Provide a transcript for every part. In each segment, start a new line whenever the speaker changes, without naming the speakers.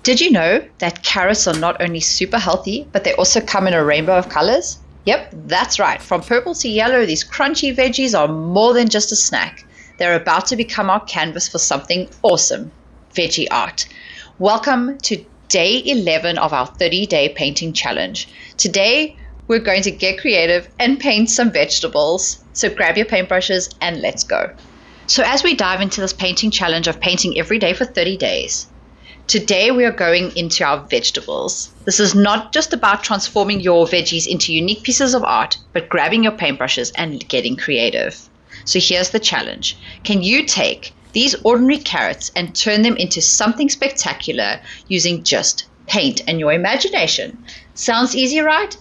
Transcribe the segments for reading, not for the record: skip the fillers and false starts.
Did you know that carrots are not only super healthy, but they also come in a rainbow of colors? Yep, that's right. From purple to yellow, these crunchy veggies are more than just a snack. They're about to become our canvas for something awesome, veggie art. Welcome to day 11 of our 30-day painting challenge. Today, we're going to get creative and paint some vegetables. So grab your paintbrushes and let's go. So as we dive into this painting challenge of painting every day for 30 days, today we are going into our vegetables. This is not just about transforming your veggies into unique pieces of art, but grabbing your paintbrushes and getting creative. So here's the challenge. Can you take these ordinary carrots and turn them into something spectacular using just paint and your imagination? Sounds easy, right?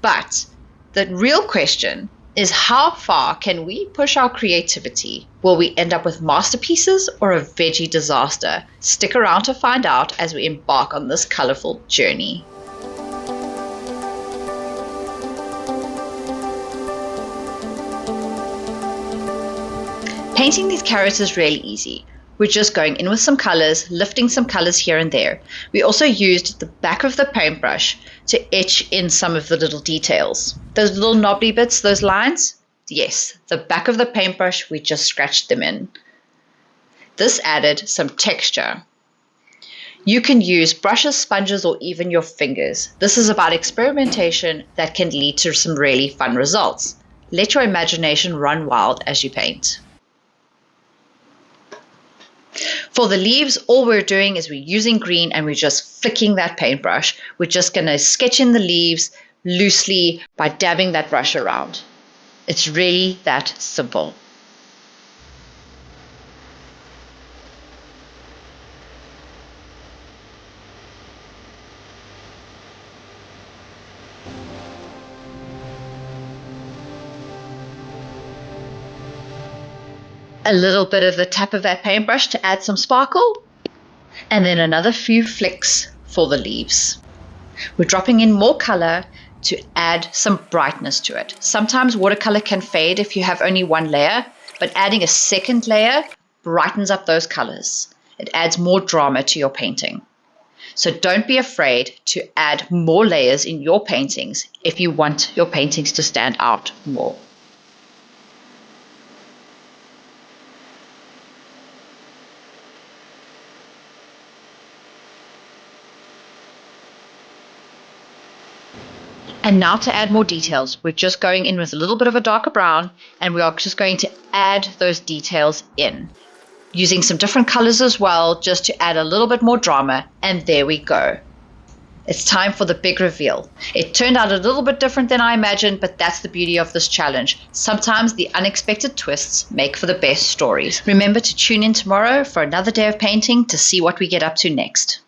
But the real question is, how far can we push our creativity? Will we end up with masterpieces or a veggie disaster? Stick around to find out as we embark on this colorful journey. Painting these carrots is really easy. We're just going in with some colors, lifting some colors here and there. We also used the back of the paintbrush to etch in some of the little details. Those little knobbly bits, those lines, yes, the back of the paintbrush, we just scratched them in. This added some texture. You can use brushes, sponges, or even your fingers. This is about experimentation that can lead to some really fun results. Let your imagination run wild as you paint. For the leaves, all we're doing is we're using green and we're just flicking that paintbrush. We're just going to sketch in the leaves loosely by dabbing that brush around. It's really that simple. A little bit of the tap of that paintbrush to add some sparkle, and then another few flicks for the leaves. We're dropping in more color to add some brightness to it. Sometimes watercolor can fade if you have only one layer, but adding a second layer brightens up those colors. It adds more drama to your painting. So don't be afraid to add more layers in your paintings if you want your paintings to stand out more. And now to add more details, we're just going in with a little bit of a darker brown, and we are just going to add those details in, using some different colors as well, just to add a little bit more drama, and there we go. It's time for the big reveal. It turned out a little bit different than I imagined, but that's the beauty of this challenge. Sometimes the unexpected twists make for the best stories. Remember to tune in tomorrow for another day of painting to see what we get up to next.